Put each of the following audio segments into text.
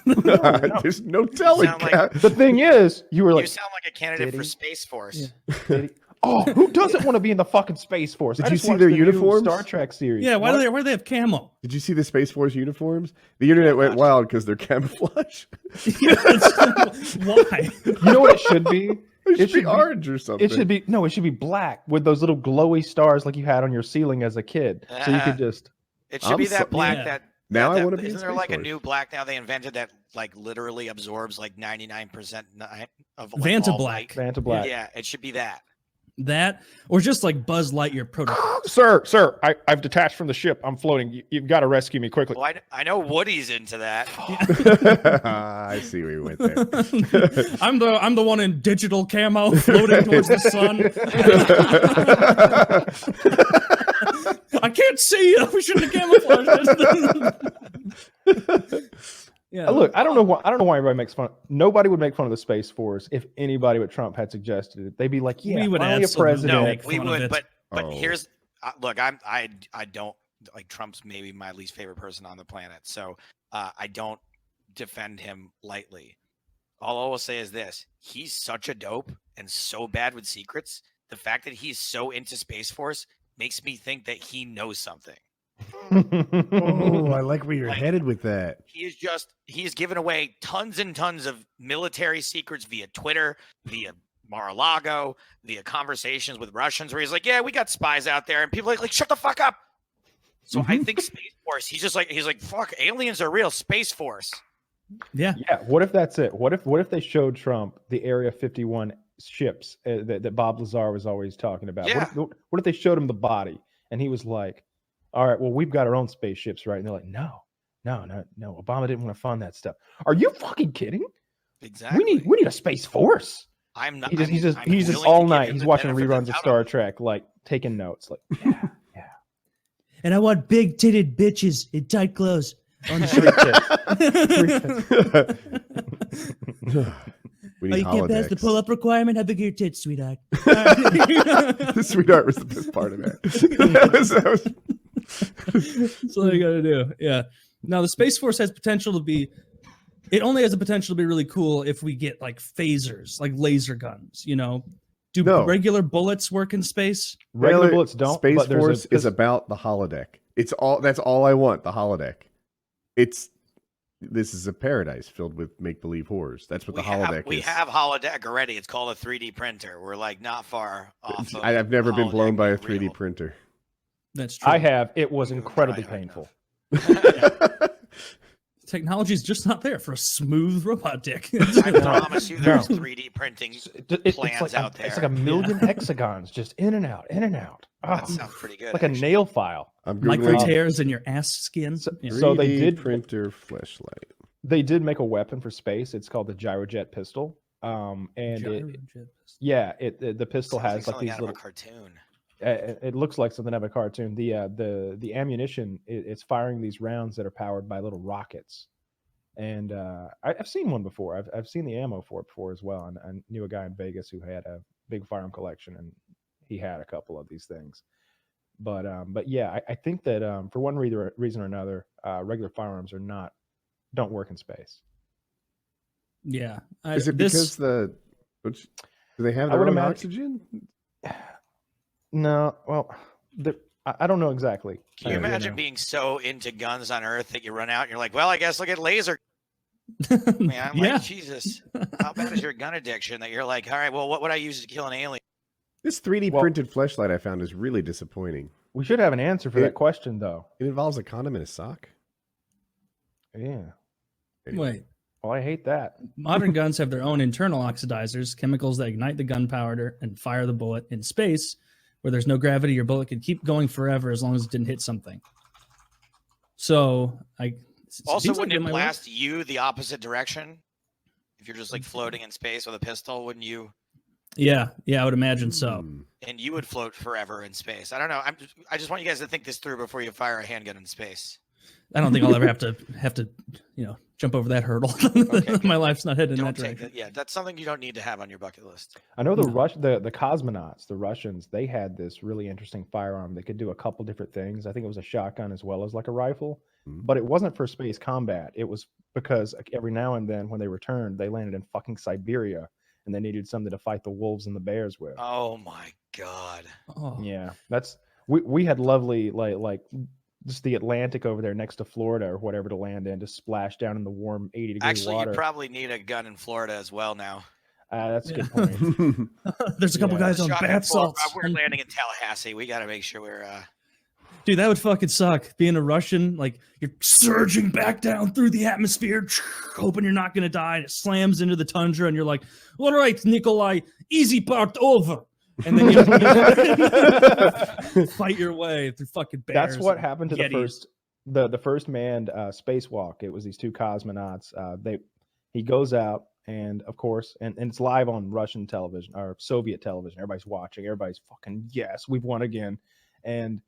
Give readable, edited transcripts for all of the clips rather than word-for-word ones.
There's no telling. The thing is, you sound like a candidate for Space Force. Yeah. Oh, who doesn't want to be in the fucking Space Force? Did you see their uniforms? Star Trek series. Yeah, why do they have camo? Did you see the Space Force uniforms? The internet went wild because they're camouflage. Why? You know what it should be? It should be orange or something. It should be black with those little glowy stars like you had on your ceiling as a kid. So you could just. It should be that black that. Now I want to be. Isn't there like a new black now they invented that like literally absorbs like 99% of like, Vanta black. Vanta black. Yeah, it should be that. That or just like Buzz Lightyear prototype. Sir, I've detached from the ship. I'm floating. You've got to rescue me quickly. Well, I know Woody's into that. I see where you went there. I'm the one in digital camo floating towards the sun. I can't see you. We shouldn't have camouflaged. Yeah. Look, I don't know why everybody makes fun. Nobody would make fun of the Space Force if anybody but Trump had suggested it. They'd be like, "Yeah, we would finally a president." No, we would. But here's look. I don't like Trump's maybe my least favorite person on the planet. So I don't defend him lightly. All I will say is this: he's such a dope and so bad with secrets. The fact that he's so into Space Force makes me think that he knows something. Oh, I like where you're headed with that. He's given away tons and tons of military secrets via Twitter, via Mar-a-Lago, via conversations with Russians where he's like, yeah, we got spies out there. And people are like shut the fuck up. So I think Space Force, he's like, fuck, aliens are real. Space Force. Yeah. Yeah. What if that's it? What if they showed Trump the Area 51 ships that Bob Lazar was always talking about? Yeah. What if they showed him the body and he was like, all right, well, we've got our own spaceships, right? And they're like, no. Obama didn't want to fund that stuff. Are you fucking kidding? Exactly. We need a Space Force. I'm not. He's just all night. He's watching reruns of Star Trek, like taking notes. Like, yeah. And I want big titted bitches in tight clothes on the street. You can't pass the pull-up requirement. How big are your tits, sweetheart? The sweetheart was the best part of that. That's all you gotta do. Yeah. Now the Space Force has potential to be. It only has the potential to be really cool if we get like phasers, like laser guns. You know, regular bullets work in space? Regular bullets don't. Space Force is about the holodeck. That's all I want. The holodeck. This is a paradise filled with make-believe horrors. That's what the holodeck is. We have holodeck already. It's called a 3D printer. We're like not far off. I've never been blown by a 3D printer. That's true. I have. It was incredibly painful. Technology is just not there for a smooth robot dick. I promise you, there's 3D printing plans out there. It's like a million hexagons just in and out, in and out. That sounds pretty good. Like a nail file. Micro tears in your ass skin. So they did printer fleshlight. They did make a weapon for space. It's called the gyrojet pistol. The pistol has like these little cartoon. It looks like something out of a cartoon. The ammunition it's firing these rounds that are powered by little rockets, and I've seen one before. I've seen the ammo for it before as well. And I knew a guy in Vegas who had a big firearm collection, and he had a couple of these things. But yeah, I think that for one reason or another, regular firearms don't work in space. Yeah, is it because do they have their own oxygen? No, well, I don't know exactly. Can you imagine being so into guns on Earth that you run out and you're like, well, I guess I'll get laser. Man, I'm like, Jesus, how bad is your gun addiction that you're like, all right, well, what would I use to kill an alien? This 3D printed fleshlight I found is really disappointing. We should have an answer for that question, though. It involves a condom and a sock. Yeah. Wait. Well, I hate that. Modern guns have their own internal oxidizers, chemicals that ignite the gunpowder and fire the bullet in space. Where there's no gravity, your bullet could keep going forever as long as it didn't hit something. So, wouldn't it blast you the opposite direction? If you're just like floating in space with a pistol, wouldn't you? Yeah, I would imagine so. And you would float forever in space. I don't know. I just want you guys to think this through before you fire a handgun in space. I don't think I'll ever have to, jump over that hurdle. Okay, My life's not heading in Don't that take direction. that. Yeah, that's something you don't need to have on your bucket list. I know the No. the cosmonauts, the Russians, they had this really interesting firearm that could do a couple different things. I think it was a shotgun as well as like a rifle, but it wasn't for space combat. It was because every now and then when they returned, they landed in fucking Siberia and they needed something to fight the wolves and the bears with. Oh my god. Oh. Yeah, that's we had lovely like just the Atlantic over there next to Florida or whatever to land in, to splash down in the warm 80-degree Actually, water. you probably need a gun in Florida as well now. That's a Yeah. good point. There's a couple Yeah. guys on Shotgun bath Florida, salts. we're landing in Tallahassee. We got to make sure we're. Dude, that would fucking suck. Being a Russian, like you're surging back down through the atmosphere, hoping you're not gonna die, and it slams into the tundra, and you're like, "All right, Nikolai, easy part over." And then you fight your way through fucking bears. That's what and happened to Yetis. the first manned spacewalk. It was these two cosmonauts. He goes out, and of course, and it's live on Russian television or Soviet television. Everybody's watching. Everybody's fucking, yes, we've won again. And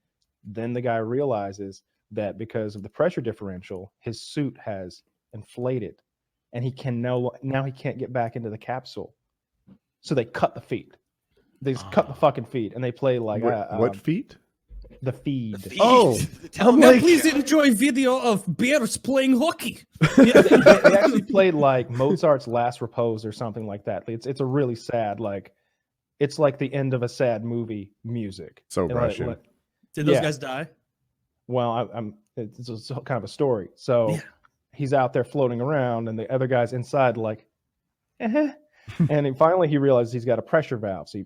then the guy realizes that because of the pressure differential, his suit has inflated, and he can now he can't get back into the capsule. So they cut the feed. They just cut the fucking feed, and they play like what feet? the feed. The feed. Oh, The I'm Now like- please enjoy video of bears playing hockey. they actually played like Mozart's Last Repose or something like that. It's a really sad, like it's like the end of a sad movie music. So And, Russian. Did those Yeah. guys die? Well, it's kind of a story. So Yeah. he's out there floating around, and the other guy's inside, like, and finally he realizes he's got a pressure valve. So he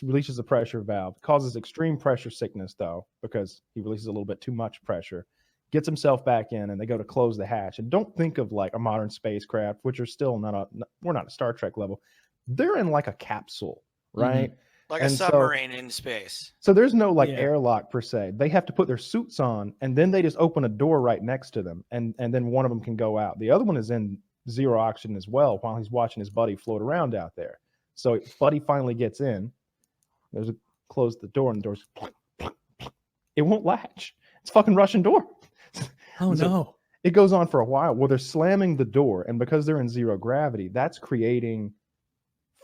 releases the pressure valve, causes extreme pressure sickness though, because he releases a little bit too much pressure. Gets himself back in, and they go to close the hatch. And don't think of like a modern spacecraft, which are still we're not a Star Trek level. They're in like a capsule, right? Like a And so- submarine in space. So there's no like Yeah. airlock per se. They have to put their suits on, and then they just open a door right next to them, and then one of them can go out. The other one is in zero oxygen as well while he's watching his buddy float around out there. So buddy finally gets in. There's a close the door, and the door's it won't latch. It's a fucking Russian door. Oh So- no. It goes on for a while. Well, they're slamming the door, and because they're in zero gravity, that's creating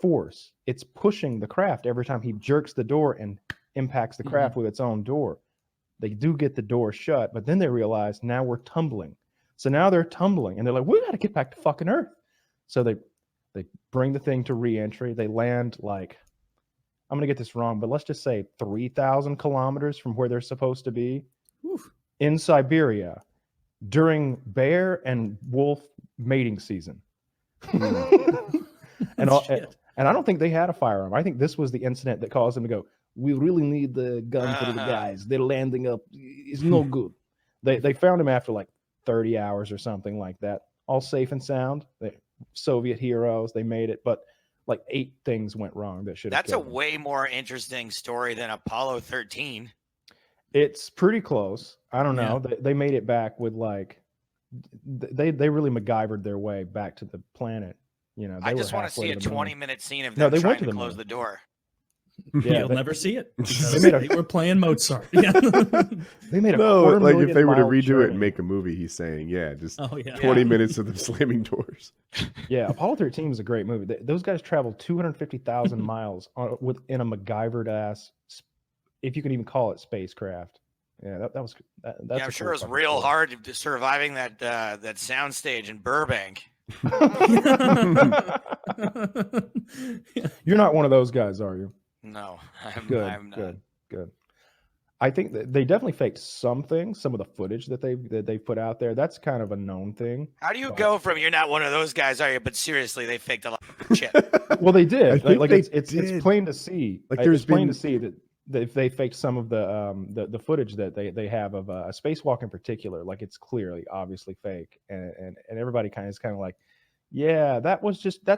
force. It's pushing the craft every time he jerks the door and impacts the craft with its own door. They do get the door shut, but then they realize now we're tumbling. So now they're tumbling, and they're like, we got to get back to fucking Earth. So they bring the thing to re-entry. They land like, I'm gonna get this wrong, but let's just say 3,000 kilometers from where they're supposed to be Oof. in Siberia during bear and wolf mating season. and Shit. I don't think they had a firearm. I think this was the incident that caused them to go, we really need the gun for the guys. They're landing up. It's no good. They found him after like 30 hours or something like that. All safe and sound. Soviet heroes. They made it, but like 8 things went wrong that should have That's a killed them. way more interesting story than Apollo 13. It's pretty close. I don't know. Yeah. They made it back with like they really MacGyvered their way back to the planet. You know, I they just were want to halfway see a to the moon. 20-minute scene of No, them they trying went to to the close moon. the door. Yeah, You'll they, never see it. They Because made a- they were playing Mozart. Yeah. they made a No, quarter like if million they were to mile redo it journey. and make a movie, he's saying, yeah, just Oh yeah. 20 minutes of them slamming doors. Yeah, Apollo 13 was a great movie. Those guys traveled 250,000 miles within a MacGyvered ass, if you can even call it, spacecraft. Yeah, that's Yeah, a I'm sure cool it was fucking real story. hard surviving that that soundstage in Burbank. You're not one of those guys, are you? No, Good, I'm not. good. I think that they definitely faked some things. Some of the footage that they put out there, that's kind of a known thing. How do you But- go from you're not one of those guys, are you? But seriously, they faked a lot of shit. Well, they did. I think Like they it's did. plain to see. Like, It's there's plain been- to see that they faked some of the footage that they have of a spacewalk in particular. Like it's clearly, obviously fake, and everybody is kind of like, yeah, that's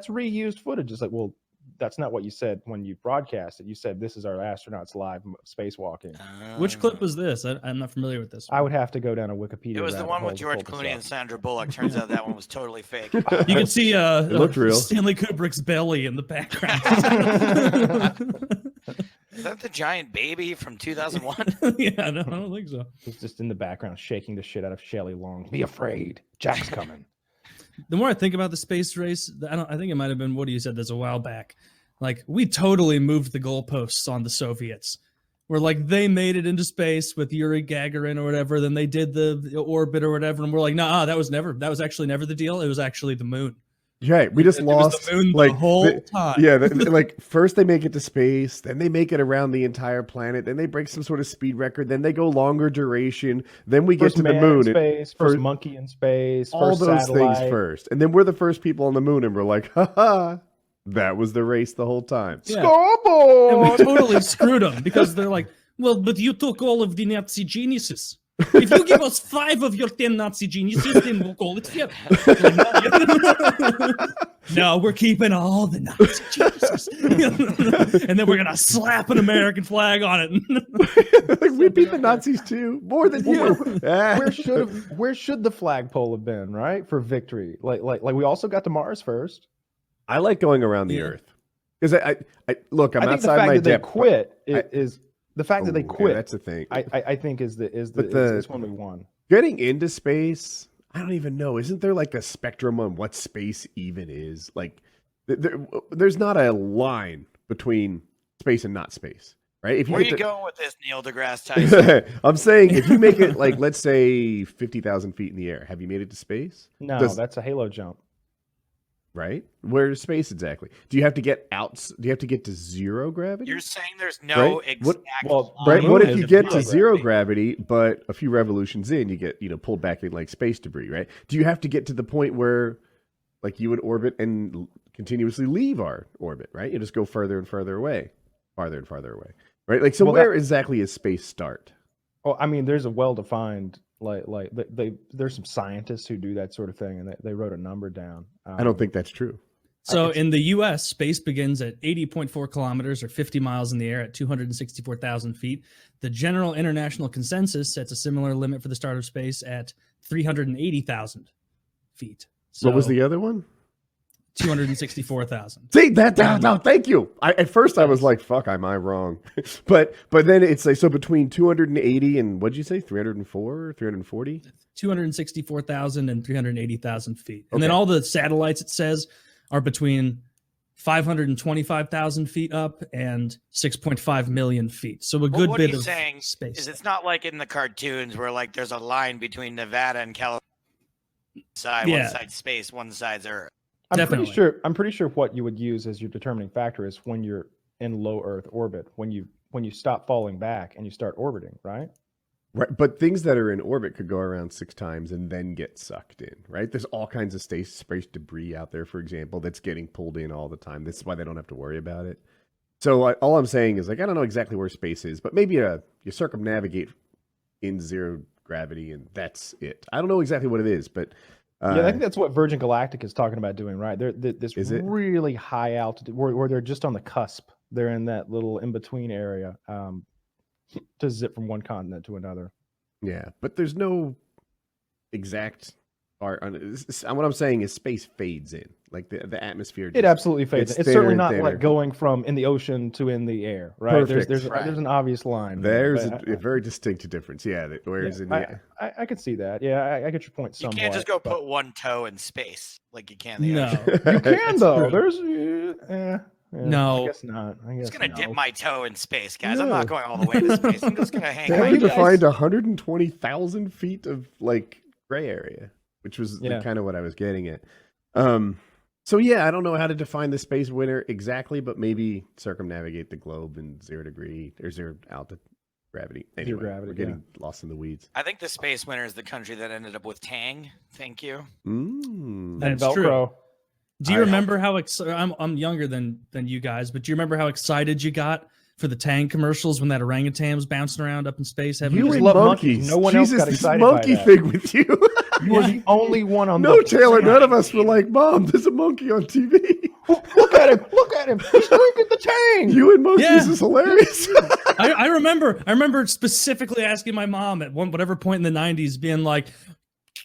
reused footage. It's like, well, that's not what you said when you broadcast it. You said this is our astronauts live spacewalking. Which clip was this? I'm not familiar with this. I would have to go down a Wikipedia. It was the rabbit one hole with to George pull this Clooney up. and Sandra Bullock. Turns out that one was totally fake. You can see looked real. Stanley Kubrick's belly in the background. Is that the giant baby from 2001? Yeah, no, I don't think so. It's just in the background shaking the shit out of Shelley Long. Be afraid, Jack's coming. the more I think about the space race, I think it might have been what you said this a while back. Like we totally moved the goalposts on the Soviets. Where like they made it into space with Yuri Gagarin or whatever, then they did the orbit or whatever, and we're like, nah, that was actually never the deal. It was actually the moon. Right, we just lost the moon like the whole time. Yeah, like first they make it to space, then they make it around the entire planet, then they break some sort of speed record, then they go longer duration, then we get to the moon. In space, first monkey in space, all first those satellite. things first, and then we're the first people on the moon, and we're like, ha. That was the race the whole time. Yeah. Scoreboard! And we totally screwed them because they're like, well, but you took all of the Nazi geniuses. If you give us 5 of your 10 Nazi geniuses, then we'll call it fair. No, we're keeping all the Nazi geniuses. And then we're going to slap an American flag on it. Like, we beat the Nazis too, more than you. Where should the flagpole have been, right? For victory. Like we also got to Mars first. I like going around the Earth. Because I look, I'm I think outside my depth. They quit is the fact that they quit. Yeah, that's the thing. I think is when we won. Getting into space, I don't even know. Isn't there like a spectrum on what space even is? Like, there's not a line between space and not space, right? If you Where are you going with this, Neil deGrasse Tyson? I'm saying if you make it like, let's say 50,000 feet in the air, have you made it to space? No, that's a halo jump. Right? Where's space exactly? Do you have to get out? Do you have to get to zero gravity? You're saying there's no exact right? What if you get to zero gravity, but a few revolutions in, you get pulled back in like space debris, right? Do you have to get to the point where like you would orbit and continuously leave our orbit, right? You just go further and further away, farther and farther away, right? Like, so where exactly is space start? Well, I mean, there's a well-defined there's some scientists who do that sort of thing, and they wrote a number down. I don't think that's true. So in the U.S., space begins at 80.4 kilometers or 50 miles in the air at 264,000 feet. The general international consensus sets a similar limit for the start of space at 380,000 feet. So what was the other one? 264,000. See that? No, thank you. At first I was like, "Fuck, am I wrong?" but then it's like, so between 280 and what'd you say, 304, 340, 264,000 and 380,000 feet, and then all the satellites it says are between 525,000 feet up and 6.5 million feet. So a good what bit he's of saying space. Is it's not like in the cartoons where like there's a line between Nevada and California. One side's space, one side's Earth. I'm pretty sure what you would use as your determining factor is when you're in low Earth orbit, when you stop falling back and you start orbiting, right? Right, but things that are in orbit could go around 6 times and then get sucked in, right? There's all kinds of space debris out there, for example, that's getting pulled in all the time. This is why they don't have to worry about it. So all I'm saying is, like, I don't know exactly where space is, but maybe you circumnavigate in zero gravity and that's it. I don't know exactly what it is, but I think that's what Virgin Galactic is talking about doing, right? They're this really high altitude where they're just on the cusp. They're in that little in-between area to zip from one continent to another. Yeah, but there's no exact art on it. What I'm saying is space fades in. Like the atmosphere. It absolutely fades in. It's certainly not like going from in the ocean to in the air, right? Perfect. There's an obvious line. There's a very distinct difference. Yeah, whereas in the I could see that. Yeah, I get your point somewhat. You can't just go put one toe in space like you can No. You can though. There's no. I guess not. I'm just gonna dip my toe in space, guys. I'm not going all the way to space. I'm just gonna hang. They defined 120,000 feet of like gray area, which was kind of what I was getting at. So yeah, I don't know how to define the space winner exactly, but maybe circumnavigate the globe in 0 degree or 0 altitude gravity. Anyway, we're getting lost in the weeds. I think the space winner is the country that ended up with Tang. Thank you. That's Velcro. true. Do you remember how I'm younger than you guys, but do you remember how excited you got for the Tang commercials when that orangutan was bouncing around up in space? You and monkeys. No one else got excited monkey by that. Thing with you. You were the only one on No, Taylor, none of us were like, Mom, there's a monkey on TV. Look at him. He's drinking the Tang. You and monkeys is hilarious. I remember specifically asking my mom at whatever point in the 90s being like,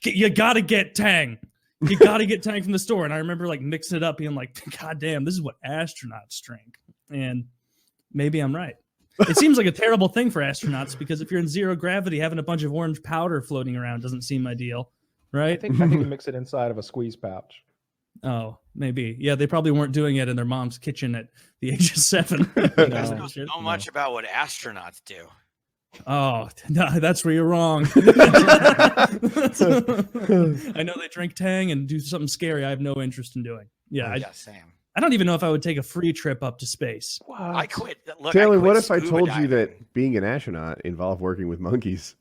you got to get Tang. You got to get Tang from the store. And I remember like mixing it up being like, God damn, this is what astronauts drink. And maybe I'm right. It seems like a terrible thing for astronauts because if you're in 0 gravity, having a bunch of orange powder floating around doesn't seem ideal. I right? think you mix it inside of a squeeze pouch. Oh, maybe. Yeah, they probably weren't doing it in their mom's kitchen at the age of 7. You guys No, know so much about what astronauts do. Oh, no, that's where you're wrong. I know they drink Tang and do something scary I have no interest in doing. Yeah, Yeah, Sam. I don't even know if I would take a free trip up to space. What? I quit. Look, Taylor, I quit what if I scuba told you diving. that being an astronaut involved working with monkeys?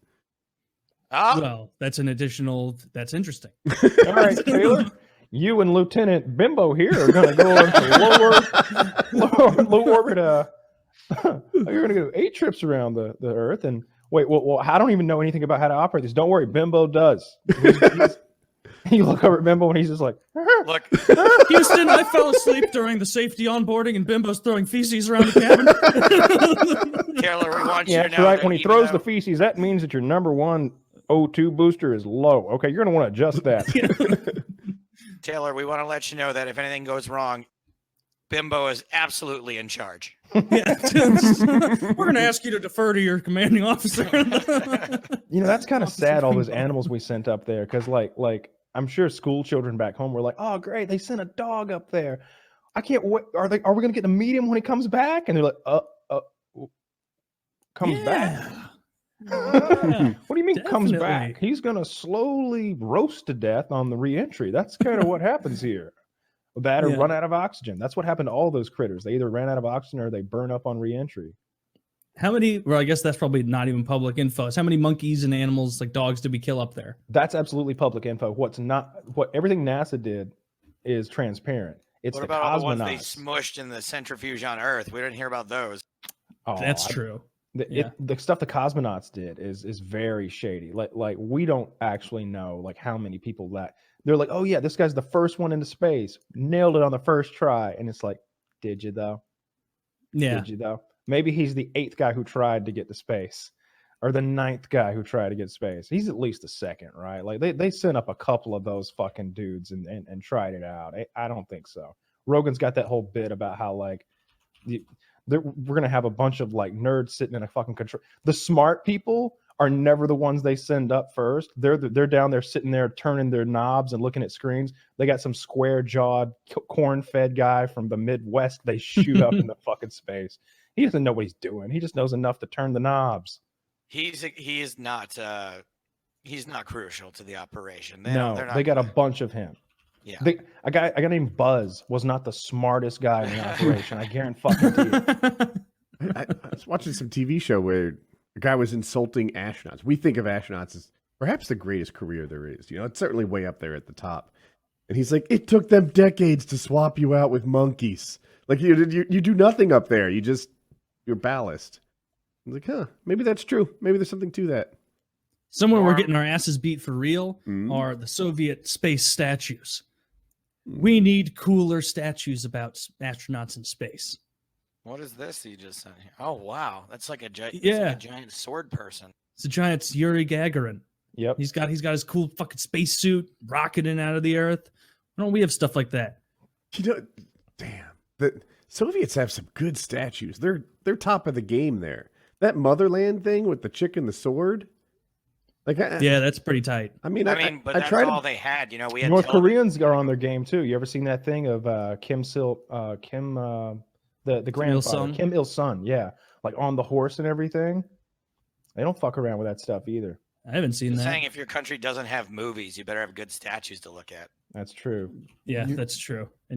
Oh, Well, that's an additional. That's interesting. All right, Taylor. You and Lieutenant Bimbo here are going to go into low orbit. You're going to go 8 trips around the Earth. And wait, well, I don't even know anything about how to operate this. Don't worry, Bimbo does. You look over at Bimbo and he's just like, look, Houston, I fell asleep during the safety onboarding, and Bimbo's throwing feces around the cabin. Taylor, we want yeah, you to that's know right. that When he even throws though- the feces, that means that your number 1 O2 booster is low. Okay, you're going to want to adjust that. Taylor, we want to let you know that if anything goes wrong, Bimbo is absolutely in charge. Yeah. We're going to ask you to defer to your commanding officer. You know, that's kind of sad, all those animals we sent up there, because like I'm sure school children back home were like, oh great, they sent a dog up there. I can't wait. Are we gonna get to meet him when he comes back? And they're like, comes back? Yeah, What do you mean comes definitely. back? He's gonna slowly roast to death on the reentry. That's kind of what happens here. That or Yeah. run out of oxygen. That's what happened to all those critters. They either ran out of oxygen or they burn up on reentry. How many? Well, I guess that's probably not even public info. So how many monkeys and animals, like dogs, did we kill up there? That's absolutely public info. What everything NASA did is transparent. It's What the about all the ones they cosmonauts. smushed in the centrifuge on Earth? We didn't hear about those. Oh, That's true. Yeah. The stuff the cosmonauts did is very shady. Like we don't actually know like how many people that they're like, oh yeah, this guy's the first one into space, nailed it on the first try, and it's like, did you though? Yeah. Did you though? Maybe he's the 8th guy who tried to get to space, or the 9th guy who tried to get to space. He's at least the 2nd, right? Like they sent up a couple of those fucking dudes and tried it out. I don't think so. Rogan's got that whole bit about how like we're gonna have a bunch of like nerds sitting in a fucking control. The smart people are never the ones they send up first. They're down there sitting there turning their knobs and looking at screens. They got some square jawed corn fed guy from the Midwest. They shoot up in the fucking space. He doesn't know what he's doing. He just knows enough to turn the knobs. He is not crucial to the operation. They they're got a gonna- bunch of him. Yeah. A guy named Buzz was not the smartest guy in the operation. I guarantee fucking you. I was watching some TV show where a guy was insulting astronauts. We think of astronauts as perhaps the greatest career there is. You know, it's certainly way up there at the top. And he's like, it took them decades to swap you out with monkeys. Like you do nothing up there. You're ballast. I was like, huh, maybe that's true. Maybe there's something to that. Somewhere we're Or- getting our asses beat for real Mm. are the Soviet space statues. We need cooler statues about astronauts in space. What is this you just sent here? Oh wow, that's like a giant. Yeah. a giant sword person. It's a giant Yuri Gagarin. Yep. He's got his cool fucking spacesuit rocketing out of the Earth. Why don't we have stuff like that? You know, damn. The Soviets have some good statues. They're top of the game there. That motherland thing with the chick and the sword. Like, Yeah, that's pretty tight. I mean, But I that's try all to. they had. You know, we had North television. Koreans are on their game too. You ever seen that thing of the grandfather, Il-sung? Kim Il Sung? Yeah, like on the horse and everything. They don't fuck around with that stuff either. I haven't seen Just that. saying, if your country doesn't have movies, you better have good statues to look at. That's true. Yeah, that's true.